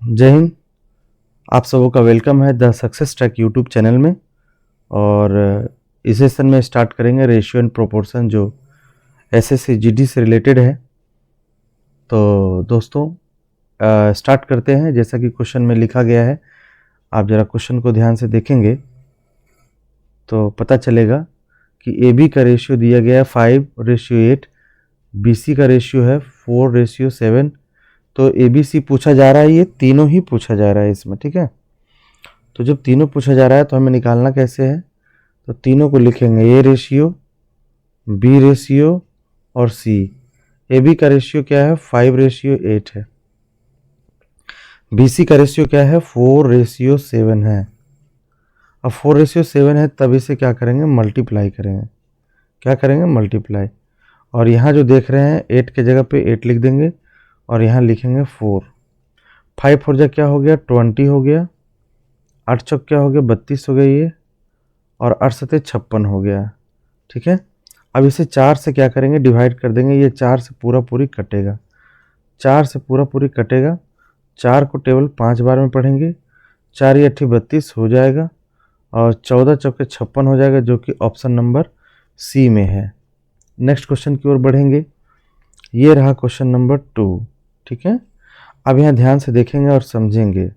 जय हिंद। आप सबों का वेलकम है the success track YouTube channel में। और इस सेशन में स्टार्ट करेंगे रेशियो एंड प्रोपोर्शन जो एसएससी जीडी से रिलेटेड है। तो दोस्तों स्टार्ट करते हैं। जैसा कि क्वेश्चन में लिखा गया है, आप ज़रा क्वेश्चन को ध्यान से देखेंगे तो पता चलेगा कि ए बी का रेशियो दिया गया है 5:8, बी सी का रेशियो है 4:7। तो ए बी सी पूछा जा रहा है, ये तीनों ही पूछा जा रहा है इसमें, ठीक है। तो जब तीनों पूछा जा रहा है तो हमें निकालना कैसे है, तो तीनों को लिखेंगे ए रेशियो, बी रेशियो और सी। ए बी का रेशियो क्या है 5:8 है, बी सी का रेशियो क्या है 4:7 है। अब 4:7 है तब इसे क्या करेंगे, मल्टीप्लाई करेंगे। क्या करेंगे, मल्टीप्लाई। और यहाँ जो देख रहे हैं 8 के जगह पे 8 लिख देंगे और यहाँ लिखेंगे 4। 5 4 जा क्या हो गया 20 हो गया, 8 चौक क्या हो गया 32 हो गया ये, और 8 सते 56 हो गया, ठीक है। अब इसे 4 से क्या करेंगे, डिवाइड कर देंगे। ये 4 से पूरा पूरी कटेगा, 4 से पूरा पूरी कटेगा। 4 को टेबल 5 बार में पढ़ेंगे, 4 या 32 हो जाएगा और 14 चौके 56 हो जाएगा, जो कि ऑप्शन नंबर सी में है। नेक्स्ट क्वेश्चन की ओर बढ़ेंगे। ये रहा क्वेश्चन नंबर 2, ठीक है। अब यहाँ ध्यान से देखेंगे और समझेंगे।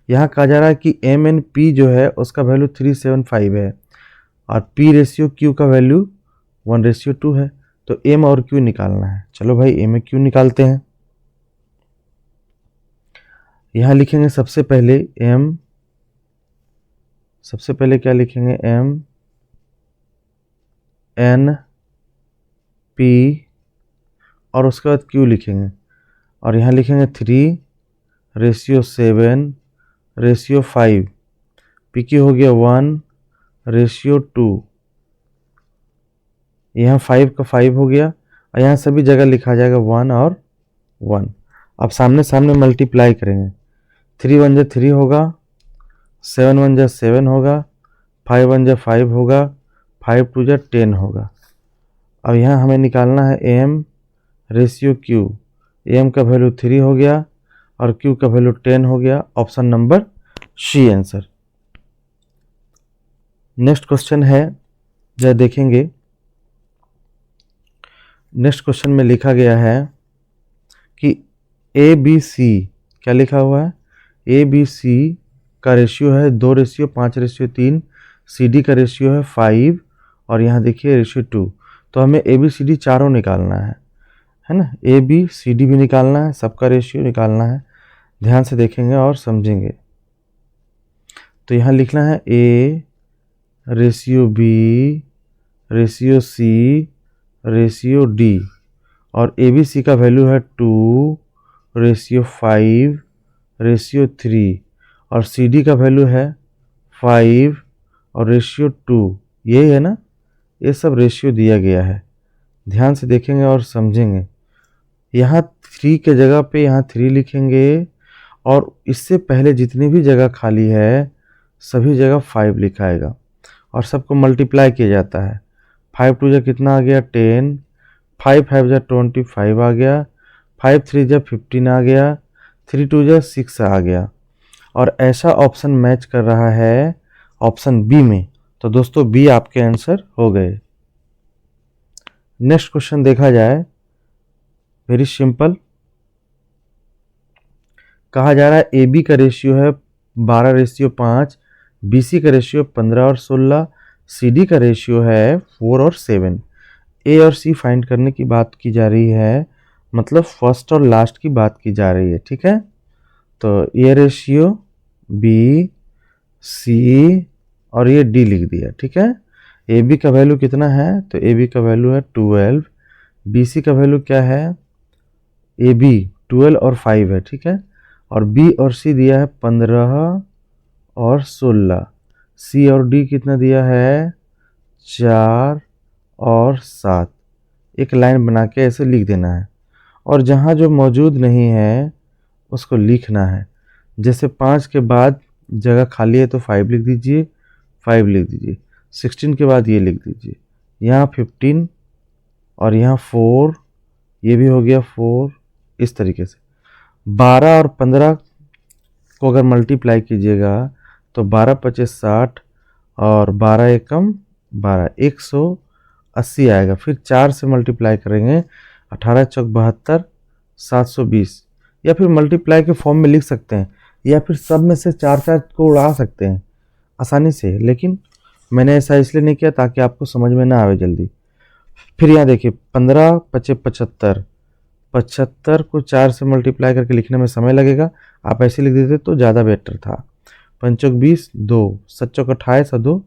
यहाँ कहा जा रहा है कि एम एन पी जो है उसका वैल्यू 375 है और पी रेशियो क्यू का वैल्यू 1:2 है। तो एम और क्यू निकालना है। चलो भाई एम क्यू निकालते हैं। यहाँ लिखेंगे सबसे पहले एम, सबसे पहले क्या लिखेंगे, एम एन पी और उसके बाद क्यू लिखेंगे। और यहाँ लिखेंगे 3:7:5। पी क्यू हो गया 1:2। यहाँ 5 का 5 हो गया और यहाँ सभी जगह लिखा जाएगा 1 और 1। अब सामने सामने मल्टीप्लाई करेंगे। 3 1 जा 3 होगा, 7 1 जा 7 होगा, 5 1 जा 5 होगा, 5 2 जा 10 होगा। अब यहाँ हमें निकालना है एम रेशियो क्यू। एम का वैल्यू 3 हो गया और क्यू का वैल्यू 10 हो गया। Option number C answer. Next question है, जरा देखेंगे। नेक्स्ट क्वेश्चन में लिखा गया है कि ए बी सी, क्या लिखा हुआ है, ए बी सी का रेशियो है 2:5:3, सी डी का रेशियो है 5 और यहाँ देखिए रेशियो 2। तो हमें ए बी सी डी चारों निकालना है ना। ए बी सी डी भी निकालना है, सबका रेशियो निकालना है। ध्यान से देखेंगे और समझेंगे। तो यहाँ लिखना है A ratio B ratio C ratio D और ए बी सी का वैल्यू है 2:5:3 और सी डी का वैल्यू है 5 और रेशियो 2। यही है ना, ये सब रेशियो दिया गया है। ध्यान से देखेंगे और समझेंगे। यहाँ 3 के जगह पे यहाँ 3 लिखेंगे और इससे पहले जितनी भी जगह खाली है सभी जगह 5 लिखा आएगा और सबको मल्टीप्लाई किया जाता है। 5 2 जा कितना आ गया 10, 5 5 जा 25 आ गया, 5 3 जा 15 आ गया, 3 2 जा 6 आ गया। और ऐसा ऑप्शन मैच कर रहा है ऑप्शन बी में। तो दोस्तों बी आपके आंसर हो गए। नेक्स्ट क्वेश्चन देखा जाए, वेरी सिंपल। कहा जा रहा है ए बी का रेशियो है 12:5, बी सी का रेशियो 15 और 16, सी डी का रेशियो है 4 और 7। ए और सी फाइंड करने की बात की जा रही है, मतलब फर्स्ट और लास्ट की बात की जा रही है, ठीक है। तो ए रेशियो बी सी और ये डी लिख दिया, ठीक है। ए बी का वैल्यू कितना है, तो ए बी का वैल्यू है 12, बी सी का वैल्यू क्या है, ए बी 12 और 5 है, ठीक है। और बी और सी दिया है 15 और 16, सी और डी कितना दिया है 4 और 7। एक लाइन बना के ऐसे लिख देना है और जहाँ जो मौजूद नहीं है उसको लिखना है। जैसे 5 के बाद जगह खाली है तो 5 लिख दीजिए, 5 लिख दीजिए। 16 के बाद ये लिख दीजिए, यहाँ 15 और यहाँ 4, ये भी हो गया 4। इस तरीके से 12 और 15 इसको अगर मल्टीप्लाई कीजिएगा तो 12 पचे 60 और 12 एकम 12, 180 आएगा। फिर 4 से मल्टीप्लाई करेंगे, 18 चौक 72, 720, या फिर मल्टीप्लाई के फॉर्म में लिख सकते हैं, या फिर सब में से 4 को उड़ा सकते हैं आसानी से, लेकिन मैंने ऐसा इसलिए नहीं किया ताकि आपको समझ में ना आवे जल्दी। फिर यहाँ देखिए 15 पचे 75, 75 को 4 से मल्टीप्लाई करके लिखने में समय लगेगा, आप ऐसे लिख देते तो ज़्यादा बेटर था। 5 20, 2, 7 28 और 2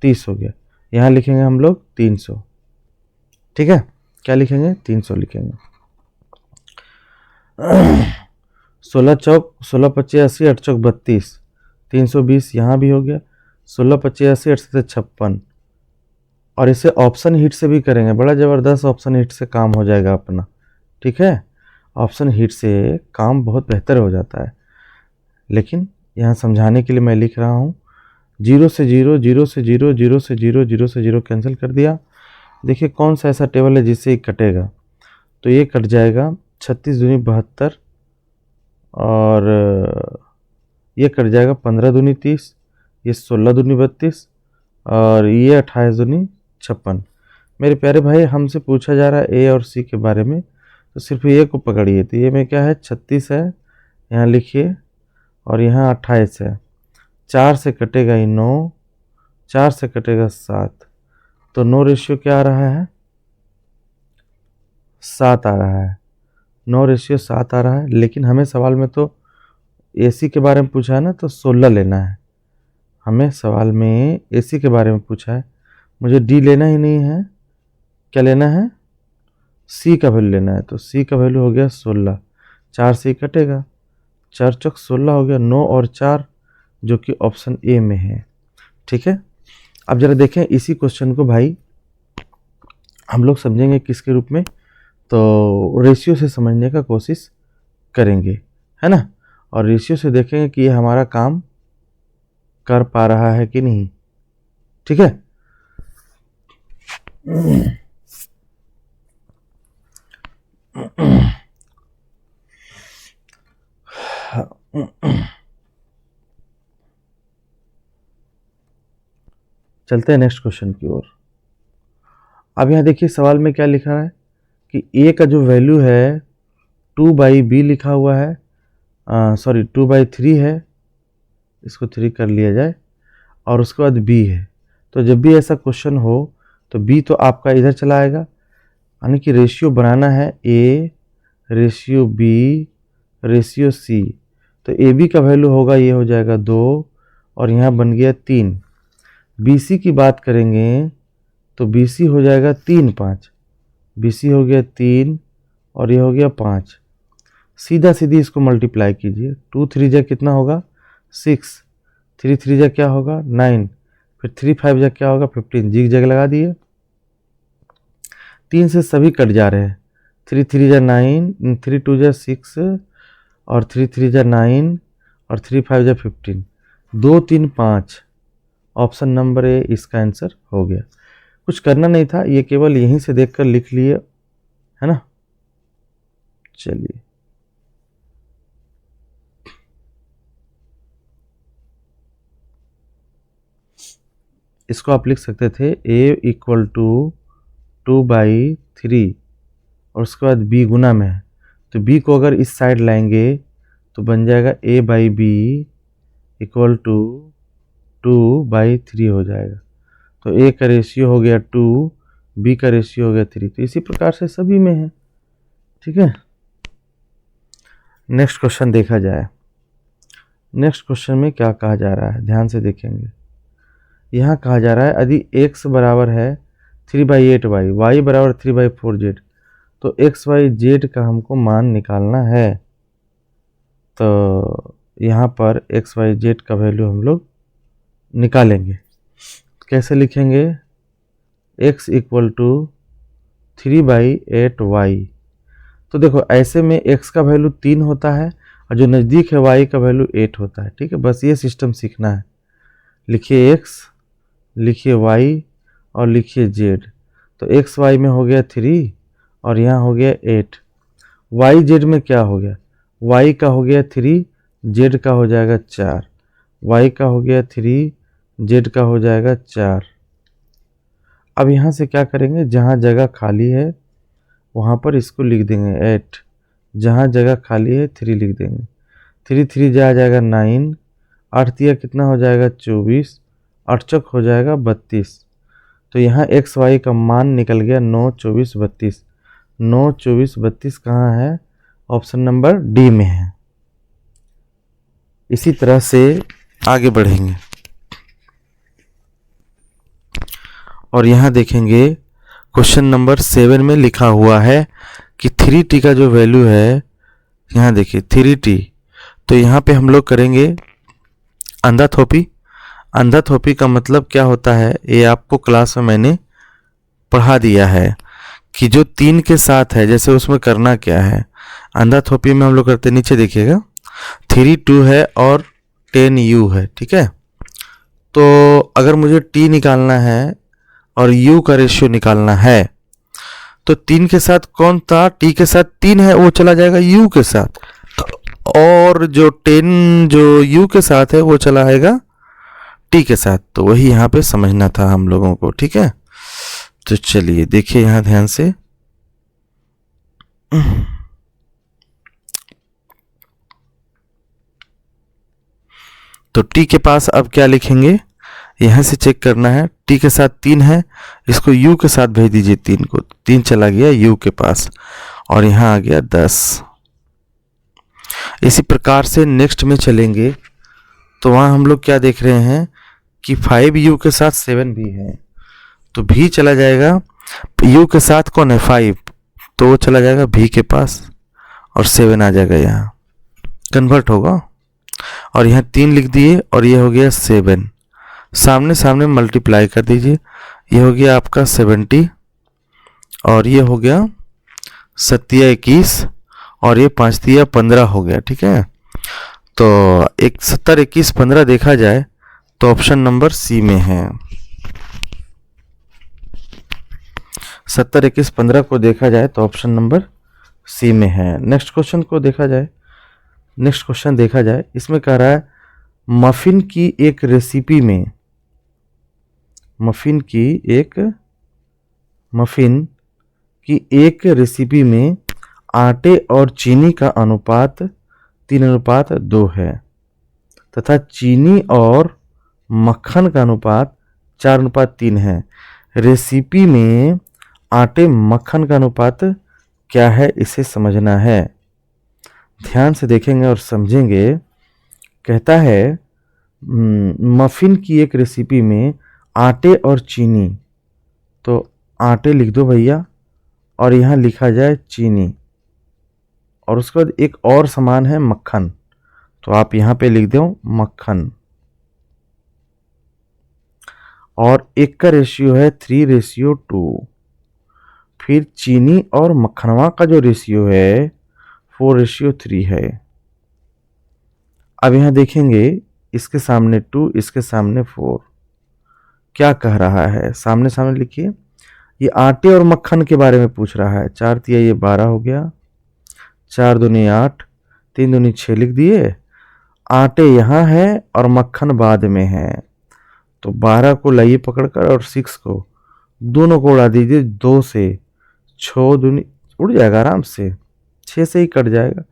30 हो गया। यहाँ लिखेंगे हम लोग 300, ठीक है। क्या लिखेंगे? 300 लिखेंगे। 16 चौक 16 पचे 80, 8 चौक 32, 320 यहाँ भी हो गया। 16 पचे 80, 8 से 56, और इसे ऑप्शन हिट से भी करेंगे, बड़ा ज़बरदस्त ऑप्शन हिट से काम हो जाएगा अपना, ठीक है। ऑप्शन हिट से काम बहुत बेहतर हो जाता है, लेकिन यहाँ समझाने के लिए मैं लिख रहा हूँ। 0 से 0, 0 से 0, 0 से 0, 0 से 0 कैंसिल कर दिया। देखिए कौन सा ऐसा टेबल है जिससे ये कटेगा, तो ये कट जाएगा। 36 दूनी 72, और ये कट जाएगा 15 दूनी 30, ये 16 दूनी 32, और ये 28 दूनी 56। मेरे प्यारे भाई, हमसे पूछा जा रहा है ए और सी के बारे में, तो सिर्फ ए को पकड़िए। तो ये में क्या है? 36 है, यहाँ लिखिए, और यहाँ 28 है। 4 से कटेगा ये 9, 4 से कटेगा 7, तो 9 रेशियो क्या आ रहा है? 7 आ रहा है। 9 रेशियो 7 आ रहा है, लेकिन हमें सवाल में तो एसी के बारे में पूछा है ना, तो 16 लेना है। हमें सवाल में एसी के बारे में पूछा है, मुझे डी लेना ही नहीं है। क्या लेना है? सी का वैल्यू लेना है। तो सी का वैल्यू हो गया 16, 4 से ही कटेगा, 4 चौक 16 हो गया। 9 और 4 जो कि ऑप्शन ए में है, ठीक है। अब जरा देखें इसी क्वेश्चन को भाई हम लोग समझेंगे किसके रूप में, तो रेशियो से समझने का कोशिश करेंगे, है ना। और रेशियो से देखेंगे कि ये हमारा काम कर पा रहा है कि नहीं, ठीक है। चलते हैं नेक्स्ट क्वेश्चन की ओर। अब यहाँ देखिए सवाल में क्या लिखा है कि ए का जो वैल्यू है 2/b लिखा हुआ है, सॉरी 2/3 है, इसको 3 कर लिया जाए, और उसके बाद b है। तो जब भी ऐसा क्वेश्चन हो तो b तो आपका इधर चला आएगा, यानी कि रेशियो बनाना है a ratio b ratio c। तो ए बी का वैल्यू होगा, ये हो जाएगा 2, और यहाँ बन गया 3। बी सी की बात करेंगे तो बी सी हो जाएगा 3 5, बी सी हो गया 3, और ये हो गया 5। सीधा सीधी इसको मल्टीप्लाई कीजिए। 2 3 जा कितना होगा? 6, 3 3 जा क्या होगा? 9, फिर 3 5 जा क्या होगा? 15। जी जगह लगा दिए। 3 से सभी कट जा रहे हैं। 3 3 जा 9, 3 2 जा 6, और 3 3 जा 9, और 3 5 जा 15। 2 3 5, ऑप्शन नंबर ए इसका आंसर हो गया। कुछ करना नहीं था, ये केवल यहीं से देखकर लिख लिए, है ना। चलिए इसको आप लिख सकते थे a इक्वल टू 2/3, और उसके बाद b गुना में है, तो b को अगर इस साइड लाएंगे तो बन जाएगा a/b इक्वल टू 2/3 हो जाएगा। तो a का रेशियो हो गया 2, b का रेशियो हो गया 3। तो इसी प्रकार से सभी में है, ठीक है। नेक्स्ट क्वेश्चन देखा जाए। नेक्स्ट क्वेश्चन में क्या कहा जा रहा है, ध्यान से देखेंगे। यहाँ कहा जा रहा है यदि x बराबर है 3/8y, y बराबर 3/4z, तो x y z का हमको मान निकालना है। तो यहाँ पर x y z का वैल्यू हम लोग निकालेंगे। कैसे लिखेंगे? x equal to 3/8y। तो देखो ऐसे में x का वैल्यू 3 होता है, और जो नज़दीक है y का वैल्यू 8 होता है, ठीक है। बस ये सिस्टम सीखना है। लिखिए x, लिखिए y, और लिखिए z। तो x y में हो गया 3, और यहाँ हो गया 8। y z में क्या हो गया? y का हो गया 3, जेड का हो जाएगा 4, वाई का हो गया 3, जेड का हो जाएगा 4। अब यहाँ से क्या करेंगे, जहाँ जगह खाली है वहाँ पर इसको लिख देंगे 8, जहाँ जगह खाली है 3 लिख देंगे। 3 3 जा जाएगा 9, 8 तिया कितना हो जाएगा 24, 8 चौक हो जाएगा 32। तो यहाँ एक्स वाई का मान निकल गया 9 24 32। 9 24 32 कहाँ है, ऑप्शन नंबर डी में है। इसी तरह से आगे बढ़ेंगे और यहाँ देखेंगे क्वेश्चन नंबर 7 में लिखा हुआ है कि 3t का जो वैल्यू है, यहाँ देखिए 3t, तो यहाँ पे हम लोग करेंगे अंधा थोपी। अंधा थोपी का मतलब क्या होता है, ये आपको क्लास में मैंने पढ़ा दिया है कि जो 3 के साथ है, जैसे उसमें करना क्या है। अंधा थोपी में हम लोग करते, नीचे देखिएगा 3 2 है और 10 u है, ठीक है। तो अगर मुझे t निकालना है और u का रेशियो निकालना है, तो 3 के साथ कौन था, t के साथ 3 है, वो चला जाएगा u के साथ, और जो 10 जो u के साथ है वो चला आएगा t के साथ। तो वही यहाँ पे समझना था हम लोगों को, ठीक है। तो चलिए देखिए यहाँ ध्यान से, तो t के पास अब क्या लिखेंगे, यहाँ से चेक करना है, t के साथ 3 है, इसको u के साथ भेज दीजिए 3 को, 3 चला गया u के पास और यहाँ आ गया 10। इसी प्रकार से नेक्स्ट में चलेंगे तो वहाँ हम लोग क्या देख रहे हैं कि 5u के साथ 7 भी है, तो v चला जाएगा, u के साथ कौन है 5, तो वो चला जाएगा v के पास और 7 आ जाएगा, यहाँ कन्वर्ट होगा और यहाँ 3 लिख दिए और ये हो गया 7, सामने सामने मल्टीप्लाई कर दीजिए, ये हो गया आपका 70 और ये हो गया 7 21 और ये 5 तिया 15 हो गया, ठीक है। तो 70 21 15 देखा जाए तो ऑप्शन नंबर सी में है। 70 21 15 को देखा जाए तो ऑप्शन नंबर सी में है। नेक्स्ट क्वेश्चन को देखा जाए, नेक्स्ट क्वेश्चन देखा जाए, इसमें कह रहा है मफिन की एक रेसिपी में, मफिन की एक रेसिपी में आटे और चीनी का अनुपात 3:2 है तथा चीनी और मक्खन का अनुपात 4:3 है। रेसिपी में आटे मक्खन का अनुपात क्या है, इसे समझना है। ध्यान से देखेंगे और समझेंगे। कहता है मफिन की एक रेसिपी में आटे और चीनी, तो आटे लिख दो भैया और यहाँ लिखा जाए चीनी, और उसके बाद एक और सामान है मक्खन, तो आप यहाँ पे लिख दो मक्खन, और एक का रेशियो है 3:2। फिर चीनी और मक्खनवा का जो रेशियो है 4:3 है। अब यहाँ देखेंगे इसके सामने 2, इसके सामने 4, क्या कह रहा है, सामने सामने लिखिए। ये आटे और मक्खन के बारे में पूछ रहा है। 4 तिया ये 12 हो गया, 4 दूनी 8, 3 दूनी 6 लिख दिए। आटे यहाँ है और मक्खन बाद में है, तो 12 को लाइए पकड़कर और 6 को, दोनों को उड़ा दीजिए 2 से, 6 दूनी उड़ जाएगा आराम से, 6 से ही कट जाएगा,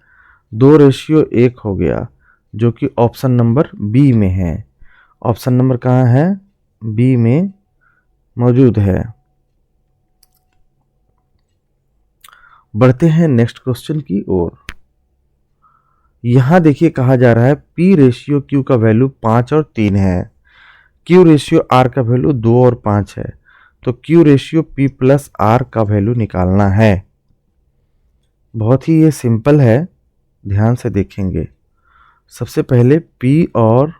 2:1 हो गया, जो कि ऑप्शन नंबर बी में है। ऑप्शन नंबर कहाँ है, बी में मौजूद है। बढ़ते हैं नेक्स्ट क्वेश्चन की ओर। यहां देखिए कहा जा रहा है P रेशियो Q का वैल्यू 5 और 3 है, Q रेशियो R का वैल्यू 2 और 5 है, तो Q ratio P plus R का वैल्यू निकालना है। बहुत ही ये सिंपल है, ध्यान से देखेंगे। सबसे पहले P और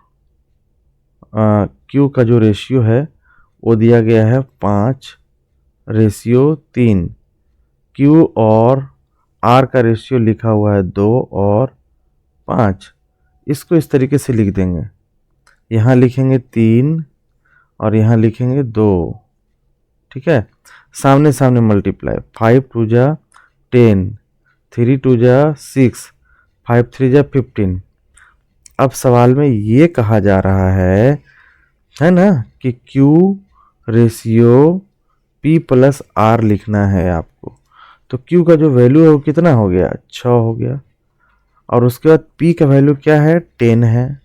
Q का जो रेशियो है वो दिया गया है 5:3, Q और R का रेशियो लिखा हुआ है 2 और 5। इसको इस तरीके से लिख देंगे, यहाँ लिखेंगे 3 और यहाँ लिखेंगे 2, ठीक है। सामने सामने मल्टीप्लाई, 5 2 जा 10, 3 2 जा 6, 5 3 जा 15, अब सवाल में ये कहा जा रहा है ना, कि Q ratio P plus R लिखना है आपको। तो Q का जो वैल्यू है वो कितना हो गया, 6 हो गया। और उसके बाद P का वैल्यू क्या है, 10 है।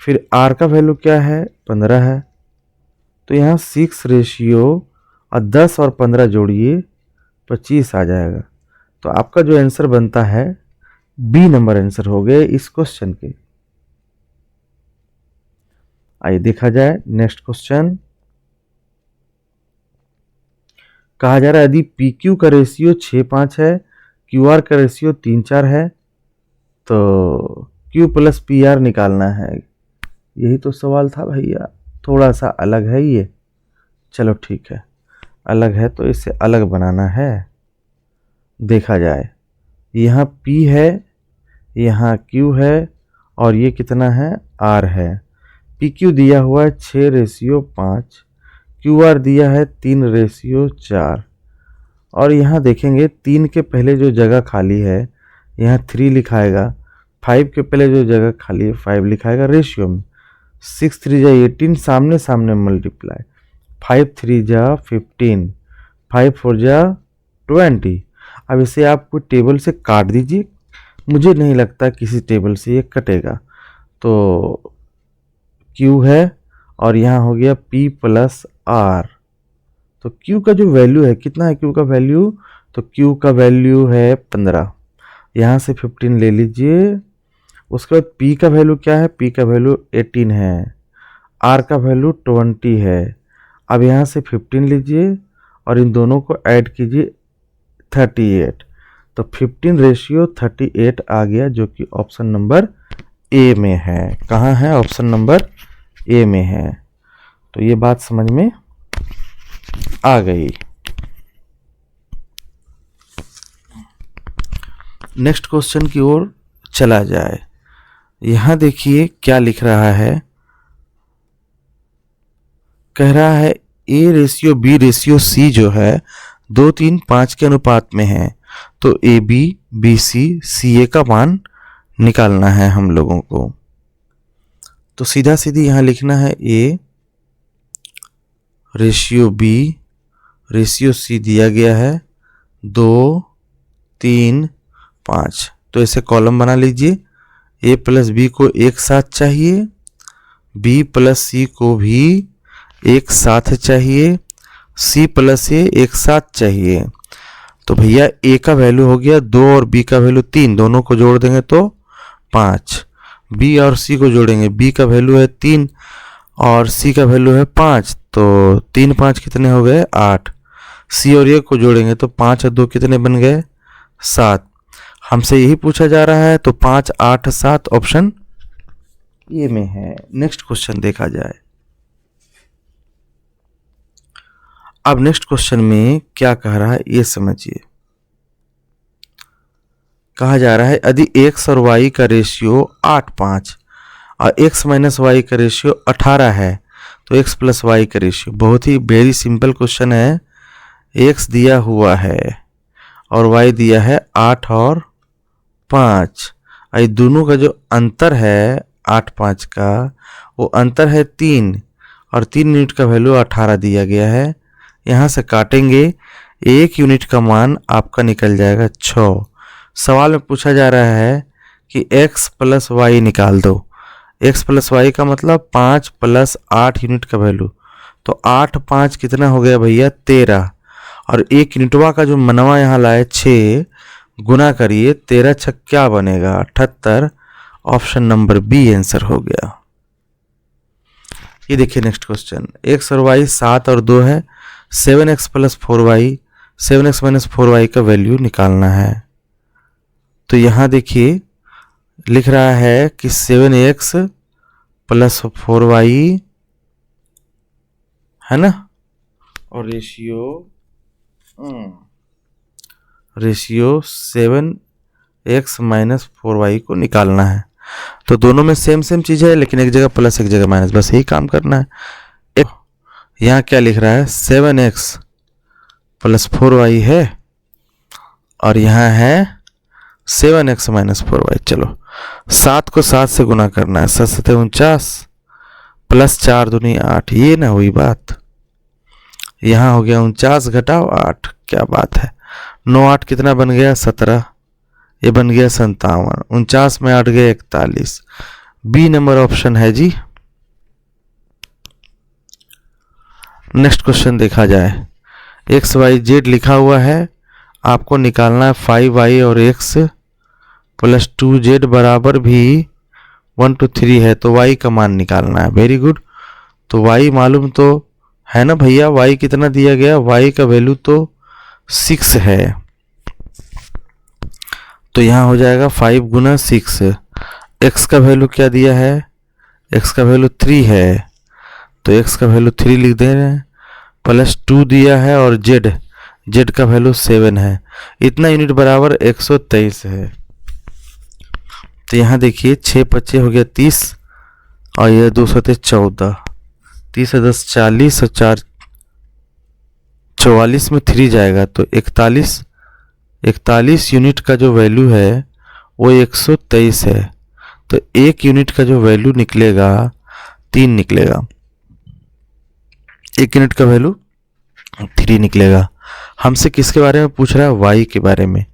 फिर R का वैल्यू क्या है, 15 है। तो यहाँ 6 रेशियो और 10 और 15 जोड़िए 25 आ जाएगा। तो आपका जो आंसर बनता है बी नंबर आंसर हो गए इस क्वेश्चन के। आइए देखा जाए नेक्स्ट क्वेश्चन। कहा जा रहा है यदि पी क्यू का रेशियो 6-5 है, क्यू आर का रेशियो 3-4 है, तो क्यू प्लस पी आर निकालना है। यही तो सवाल था भैया, थोड़ा सा अलग है ये। चलो ठीक है, अलग है तो इसे अलग बनाना है। देखा जाए, यहाँ P है, यहाँ Q है, और ये कितना है, R है। PQ दिया हुआ है 6 रेशियो 5, QR दिया है 3 रेशियो 4। और यहाँ देखेंगे 3 के पहले जो जगह खाली है यहाँ 3 लिखाएगा, 5 के पहले जो जगह खाली है 5 लिखाएगा रेशियो में। 6 3 जा 18, सामने सामने मल्टीप्लाई, 5 3 जा 15, 5 4 जा 20। अब इसे आप कोई टेबल से काट दीजिए, मुझे नहीं लगता किसी टेबल से ये कटेगा। तो Q है और यहाँ हो गया P प्लस R। तो Q का जो वैल्यू है कितना है, Q का वैल्यू, तो Q का वैल्यू है 15, यहाँ से 15 ले लीजिए। उसके बाद P का वैल्यू क्या है, P का वैल्यू 18 है, R का वैल्यू 20 है। अब यहाँ से 15 लीजिए और इन दोनों को ऐड कीजिए 38। तो 15 रेशियो 38 आ गया, जो कि ऑप्शन नंबर ए में है। कहाँ है, ऑप्शन नंबर ए में है। तो ये बात समझ में आ गई। नेक्स्ट क्वेश्चन की ओर चला जाए। यहां देखिए क्या लिख रहा है, कह रहा है A ratio B ratio C जो है 2 3 5 के अनुपात में है। तो AB BC CA का मान निकालना है हम लोगों को। तो सीधा सीधी यहां लिखना है A ratio B ratio C दिया गया है 2 3 5। तो इसे कॉलम बना लीजिए। A प्लस B को एक साथ चाहिए, B प्लस C को भी एक साथ चाहिए, C प्लस A एक साथ चाहिए। तो भैया A का वैल्यू हो गया 2 और B का वैल्यू 3, दोनों को जोड़ देंगे तो 5। B और C को जोड़ेंगे, B का वैल्यू है 3 और C का वैल्यू है 5, तो 3 5 कितने हो गए, 8। C और A को जोड़ेंगे तो 5 और 2 कितने बन गए, 7। हमसे यही पूछा जा रहा है, तो 5 8 7 ऑप्शन ए में है। नेक्स्ट क्वेश्चन देखा जाए। अब नेक्स्ट क्वेश्चन में क्या कह रहा है ये समझिए। कहा जा रहा है यदि x और y का रेशियो 8-5 और x माइनस वाई का रेशियो 18 है, तो x प्लस वाई का रेशियो, बहुत ही वेरी सिंपल क्वेश्चन है। x दिया हुआ है और y दिया है 8 और 5। ये दोनों का जो अंतर है 8-5 का, वो अंतर है 3 और 3 यूनिट का वैल्यू 18 दिया गया है। यहाँ से काटेंगे, 1 यूनिट का मान आपका निकल जाएगा 6। सवाल में पूछा जा रहा है कि x प्लस वाई निकाल दो। x प्लस वाई का मतलब 5 प्लस 8 यूनिट का वैल्यू, तो 8 5 कितना हो गया भैया, 13। और 1 यूनिटवा का जो मनवा यहाँ लाए 6, गुना करिए, 13 6 क्या बनेगा, 78। ऑप्शन नंबर बी आंसर हो गया। ये देखिए नेक्स्ट क्वेश्चन, x और y 7 और 2 है, 7x plus 4y 7x minus 4y का वैल्यू निकालना है। तो यहाँ देखिए लिख रहा है कि 7x प्लस 4y है ना, और रेशियो 7x माइनस 4y को निकालना है। तो दोनों में सेम सेम चीज़ है, लेकिन एक जगह प्लस एक जगह माइनस, बस यही काम करना है। यहाँ क्या लिख रहा है, 7x प्लस 4y है और यहाँ है 7x माइनस 4y। चलो 7 को 7 से गुना करना है, 7 7 49 प्लस 4 दूनी 8, ये ना हुई बात। यहाँ हो गया 49 घटाओ 8, क्या बात है। 9 8 कितना बन गया 17, ये बन गया 57, 49 में 8 गए 41। बी नंबर ऑप्शन है जी। नेक्स्ट क्वेश्चन देखा जाए, एक्स वाई जेड लिखा हुआ है, आपको निकालना है 5y और x प्लस 2z बराबर भी 1 2 3 है, तो y का मान निकालना है। Very good. तो y मालूम तो है ना भैया, y कितना दिया गया, y का वैल्यू तो 6 है, तो यहाँ हो जाएगा 5 गुना 6। x का वैल्यू क्या दिया है, x का वैल्यू 3 है, तो x का वैल्यू 3 लिख दे रहे हैं, प्लस 2 दिया है और z का वैल्यू 7 है, इतना यूनिट बराबर 123 है। तो यहाँ देखिए 6 25 हो गया 30 और ये 2 7 14, 30 है 10 40 और 4 44 में 3 जाएगा तो 41 यूनिट का जो वैल्यू है वो 123 है। तो एक यूनिट का जो वैल्यू निकलेगा 3 निकलेगा, एक यूनिट का वैल्यू 3 निकलेगा। हमसे किसके बारे में पूछ रहा है, y के बारे में।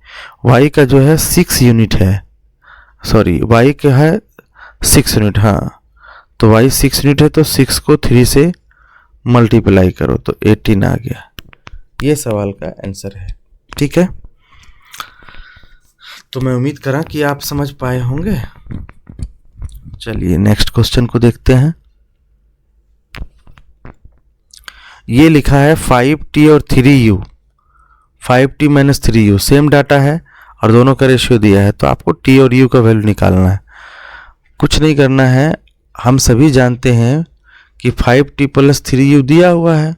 y का जो है 6 यूनिट है, सॉरी y का है 6 यूनिट, हाँ तो y 6 यूनिट है, तो 6 को 3 से मल्टीप्लाई करो तो 18 आ गया। ये सवाल का आंसर है, ठीक है। तो मैं उम्मीद करा कि आप समझ पाए होंगे। चलिए नेक्स्ट क्वेश्चन को देखते हैं। ये लिखा है 5t और 3u, 5t minus 3u, same data है और दोनों का रेशियो दिया है, तो आपको t और u का वैल्यू निकालना है। कुछ नहीं करना है, हम सभी जानते हैं कि 5t प्लस 3u दिया हुआ है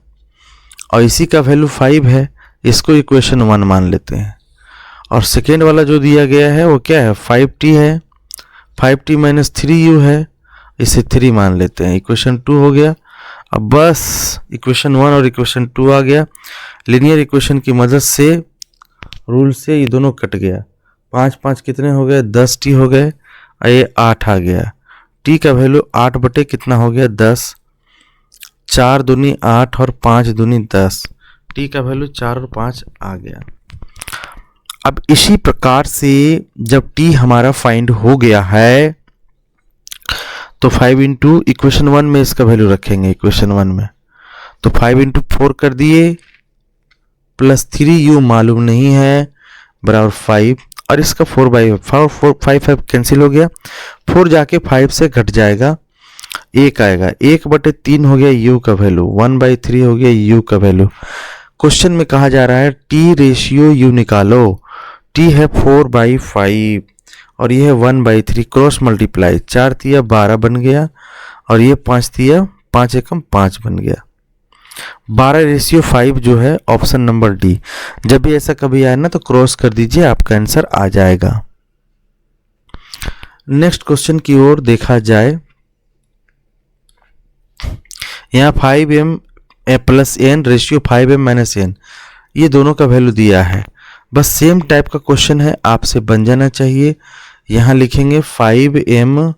और इसी का वैल्यू 5 है, इसको इक्वेशन 1 मान लेते हैं। और सेकेंड वाला जो दिया गया है वो क्या है, 5t है, 5t माइनस 3u है, इसे 3 मान लेते हैं, इक्वेशन 2 हो गया। अब बस इक्वेशन 1 और इक्वेशन 2 आ गया, लीनियर इक्वेशन की मदद से रूल से ये दोनों कट गया, 5 5 कितने हो गए 10t हो गए और ये 8 आ गया। t का वैल्यू 8 बटे कितना हो गया 10, 4 दूनी 8 और 5 दूनी 10, t का वैल्यू 4 और 5 आ गया। अब इसी प्रकार से जब t हमारा फाइंड हो गया है तो 5 इंटू इक्वेशन 1 में इसका वैल्यू रखेंगे, इक्वेशन 1 में तो 5 इंटू 4 कर दिए प्लस 3u मालूम नहीं है बराबर 5 और इसका 4/5 कैंसिल हो गया, 4 जाके 5 से घट जाएगा, 1 आएगा, 1/3 हो गया u का वैल्यू, 1/3 हो गया u का वैल्यू। क्वेश्चन में कहा जा रहा है t रेशियो u निकालो, t है 4/5 और ये है 1/3, क्रॉस मल्टीप्लाई, 4 तिया 12 बन गया और ये 5 तिया 5 एकम 5 बन गया। 12/5 जो है ऑप्शन नंबर डी। जब भी ऐसा कभी आए ना तो क्रॉस कर दीजिए, आपका आंसर आ जाएगा। नेक्स्ट क्वेश्चन की ओर देखा जाए, यहाँ 5m plus n ratio 5m minus n, ये दोनों का वैल्यू दिया है, बस सेम टाइप का क्वेश्चन है, आपसे बन जाना चाहिए। यहाँ लिखेंगे 5m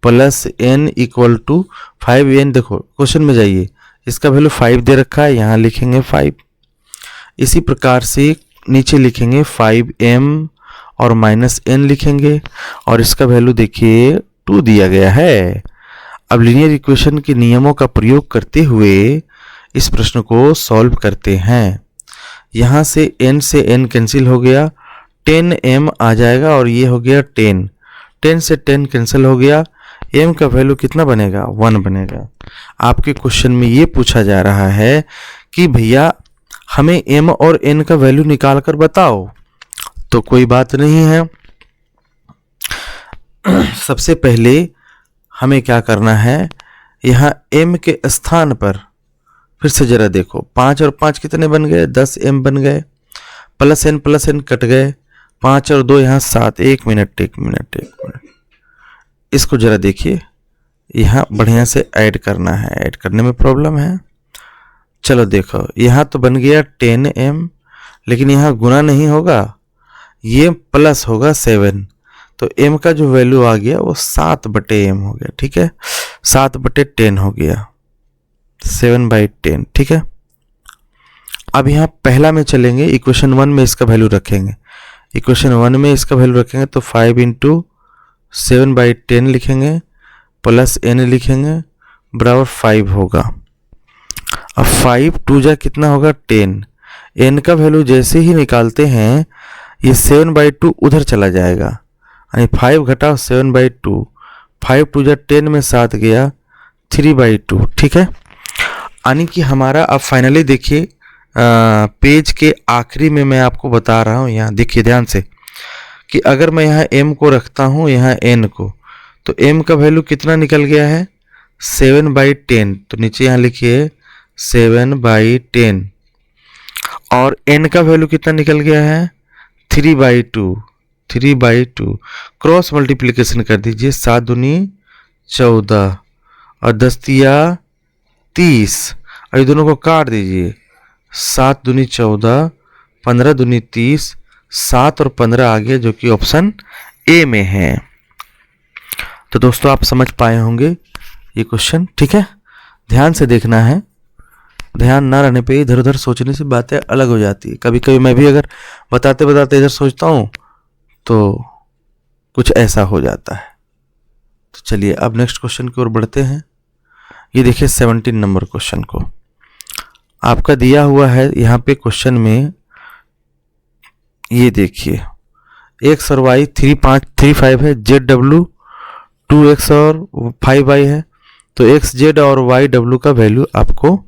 plus n equal to 5n, देखो क्वेश्चन में जाइए, इसका वैल्यू 5 दे रखा है, यहाँ लिखेंगे 5। इसी प्रकार से नीचे लिखेंगे 5m और माइनस n लिखेंगे और इसका वैल्यू देखिए 2 दिया गया है। अब लीनियर इक्वेशन के नियमों का प्रयोग करते हुए इस प्रश्न को सॉल्व करते हैं। यहाँ से n से n कैंसिल हो गया, 10m आ जाएगा और ये हो गया 10, 10 से 10 कैंसिल हो गया, m का वैल्यू कितना बनेगा 1 बनेगा। आपके क्वेश्चन में ये पूछा जा रहा है कि भैया हमें m और n का वैल्यू निकाल कर बताओ, तो कोई बात नहीं है। सबसे पहले हमें क्या करना है, यहाँ m के स्थान पर फिर से जरा देखो, 5 और 5 कितने बन गए 10m बन गए, प्लस n कट गए, 5 और 2 यहाँ 7, एक मिनट इसको जरा देखिए, यहाँ बढ़िया से ऐड करना है, ऐड करने में प्रॉब्लम है। चलो देखो यहाँ तो बन गया 10m, लेकिन यहाँ गुना नहीं होगा, ये प्लस होगा 7, तो m का जो वैल्यू आ गया वो 7/m हो गया, ठीक है, 7/10 हो गया, 7/10, ठीक है। अब यहाँ पहला में चलेंगे, इक्वेशन 1 में इसका वैल्यू रखेंगे, इक्वेशन 1 में इसका वैल्यू रखेंगे तो 5 × 7/10 लिखेंगे प्लस n लिखेंगे बराबर 5 होगा। अब 5 2 जा कितना होगा 10, n का वैल्यू जैसे ही निकालते हैं ये 7/2 उधर चला जाएगा, यानी 5 घटाओ 7/2, 5 2 जा 10 में 7 गया 3/2, ठीक है। यानी कि हमारा अब फाइनली देखिए पेज के आखिरी में मैं आपको बता रहा हूँ, यहाँ देखिए ध्यान से कि अगर मैं यहाँ m को रखता हूँ यहाँ n को, तो m का वैल्यू कितना निकल गया है 7/10, तो नीचे यहाँ लिखिए 7/10, और n का वैल्यू कितना निकल गया है 3/2, 3/2, क्रॉस मल्टीप्लिकेशन कर दीजिए, 7 दूनी 14 और 10 तिया 30, और ये दोनों को काट दीजिए, 7 दूनी 14, 15 दूनी 30, 7 और 15 आ गया जो कि ऑप्शन ए में है। तो दोस्तों आप समझ पाए होंगे ये क्वेश्चन, ठीक है। ध्यान से देखना है, ध्यान ना रहने पे इधर उधर सोचने से बातें अलग हो जाती है। कभी कभी मैं भी अगर बताते बताते इधर सोचता हूँ तो कुछ ऐसा हो जाता है। तो चलिए अब नेक्स्ट क्वेश्चन की ओर बढ़ते हैं। ये देखिए 17 नंबर क्वेश्चन को आपका दिया हुआ है यहाँ पे क्वेश्चन में, ये देखिए x और y 3 5 3 5 है, ZW 2x और 5y है, तो x z और y w का वैल्यू आपको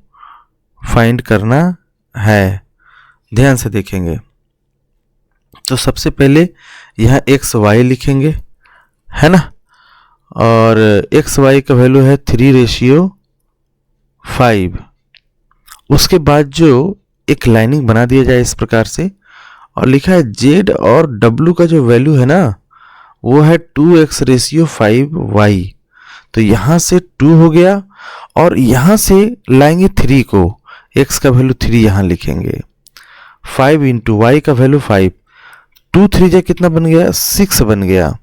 फाइंड करना है। ध्यान से देखेंगे तो सबसे पहले यहाँ x y लिखेंगे, है ना, और x y का वैल्यू है 3:5। उसके बाद जो एक लाइनिंग बना दिया जाए इस प्रकार से, और लिखा है z और w का जो वैल्यू है ना वो है 2x/5y, तो यहाँ से 2 हो गया, और यहाँ से लाएंगे 3 को, x का वैल्यू 3 यहाँ लिखेंगे, 5 × y का वैल्यू 5, 2 3 जा कितना बन गया 6 बन गया,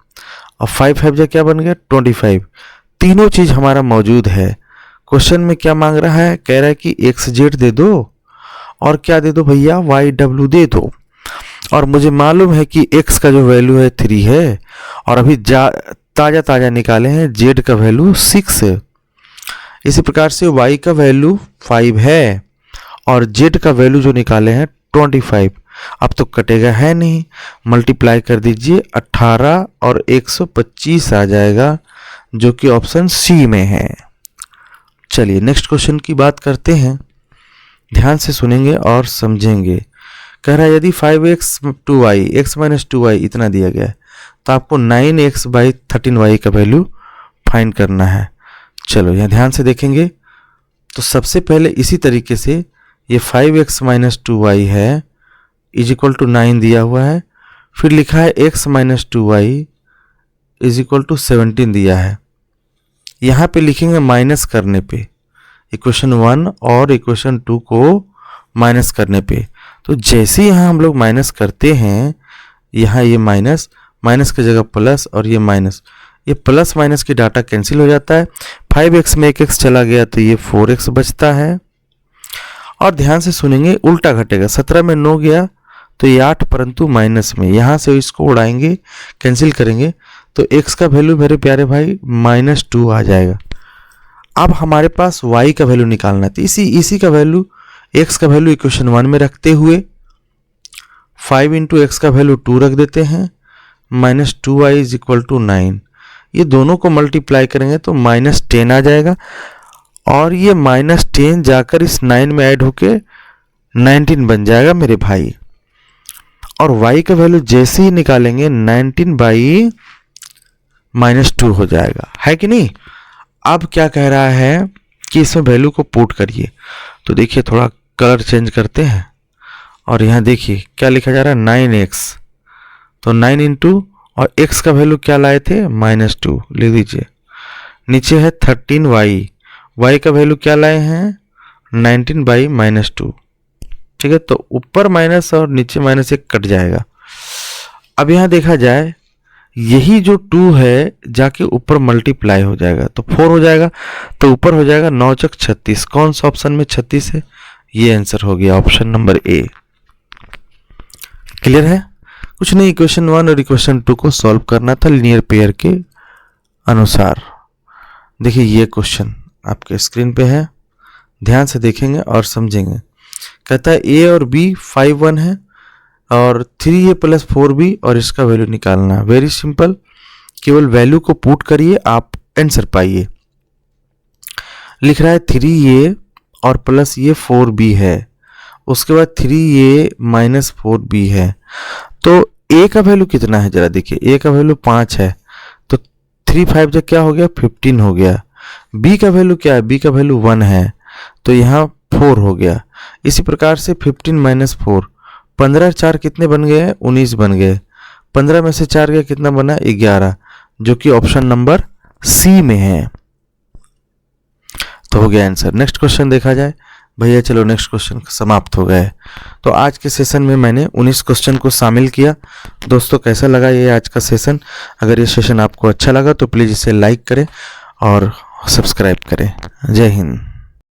और 5 5 जा क्या बन गया 25। तीनों चीज हमारा मौजूद है। क्वेश्चन में क्या मांग रहा है, कह रहा है कि x z दे दो और क्या दे दो भैया y w दे दो, और मुझे मालूम है कि x का जो वैल्यू है 3 है, और अभी ताज़ा ताज़ा निकाले हैं z का वैल्यू 6 है। इसी प्रकार से y का वैल्यू 5 है और z का वैल्यू जो निकाले हैं 25। अब तो कटेगा है नहीं, मल्टीप्लाई कर दीजिए, 18 और 125 आ जाएगा जो कि ऑप्शन सी में है। चलिए नेक्स्ट क्वेश्चन की बात करते हैं, ध्यान से सुनेंगे और समझेंगे। कह रहा है यदि 5x/2y x-2y इतना दिया गया है तो आपको 9x/13y का वैल्यू फाइंड करना है। चलो यहाँ ध्यान से देखेंगे तो सबसे पहले इसी तरीके से ये 5x-2y है = 9 दिया हुआ है, फिर लिखा है x-2y = 17 दिया है। यहाँ पे लिखेंगे माइनस करने पे, इक्वेशन 1 और इक्वेशन 2 को माइनस करने पे, तो जैसे यहाँ हम लोग माइनस करते हैं, यहाँ ये माइनस माइनस की जगह प्लस और ये माइनस, ये प्लस माइनस की डाटा कैंसिल हो जाता है। 5x में 1x चला गया तो ये 4x बचता है। और ध्यान से सुनेंगे उल्टा घटेगा, 17 में 9 गया तो ये 8 परंतु माइनस में, यहाँ से इसको उड़ाएंगे कैंसिल करेंगे तो x का वैल्यू मेरे प्यारे भाई -2 आ जाएगा। अब हमारे पास y का वैल्यू निकालना है, तो इसी का वैल्यू x का वैल्यू इक्वेशन 1 में रखते हुए 5 × x का वैल्यू 2 रख देते हैं, -2y = 9, ये दोनों को मल्टीप्लाई करेंगे तो -10 आ जाएगा, और ये -10 जाकर इस 9 में ऐड होके 19 बन जाएगा मेरे भाई। और y का वैल्यू जैसे ही निकालेंगे 19/-2 हो जाएगा, है कि नहीं। अब क्या कह रहा है कि इसमें वैल्यू को पुट करिए, तो देखिए थोड़ा कलर चेंज करते हैं, और यहाँ देखिए क्या लिखा जा रहा है 9x, तो 9 × और x का वैल्यू क्या लाए थे -2 ले दीजिए, नीचे है 13y, y का वैल्यू क्या लाए हैं 19/-2, ठीक है। तो ऊपर माइनस और नीचे -1 कट जाएगा। अब यहाँ देखा जाए यही जो 2 है जाके ऊपर मल्टीप्लाई हो जाएगा तो 4 हो जाएगा, तो ऊपर हो जाएगा 9 चक 36। कौन सा ऑप्शन में 36 है? ये आंसर हो गया ऑप्शन नंबर ए। क्लियर है? कुछ नहीं, इक्वेशन 1 और इक्वेशन 2 को सॉल्व करना था लीनियर पेयर के अनुसार। देखिए ये क्वेश्चन आपके स्क्रीन पे है, ध्यान से देखेंगे और समझेंगे। कहता है ए और बी 5 1 है और 3a + 4b और इसका वैल्यू निकालना है। वेरी सिंपल, केवल वैल्यू को पुट करिए, आप आंसर पाइए। लिख रहा है 3a और प्लस ये 4b है, उसके बाद 3a - 4b है। तो a का वैल्यू कितना है जरा देखिए, a का वैल्यू 5 है, तो 3 5 जब क्या हो गया 15 हो गया। b का वैल्यू क्या है? b का वैल्यू 1 है, तो यहाँ 4 हो गया। इसी प्रकार से 15 - 4, 15 4 कितने बन गए? 19 बन गए। 15 में से 4 गया कितना बना? 11, जो कि ऑप्शन नंबर सी में है। तो हो गया आंसर। नेक्स्ट क्वेश्चन देखा जाए भैया। चलो नेक्स्ट क्वेश्चन समाप्त हो गया है। तो आज के सेशन में मैंने 19 क्वेश्चन को शामिल किया। दोस्तों कैसा लगा ये आज का सेशन? अगर ये सेशन आपको अच्छा लगा तो प्लीज़ इसे लाइक करें और सब्सक्राइब करें। जय हिंद।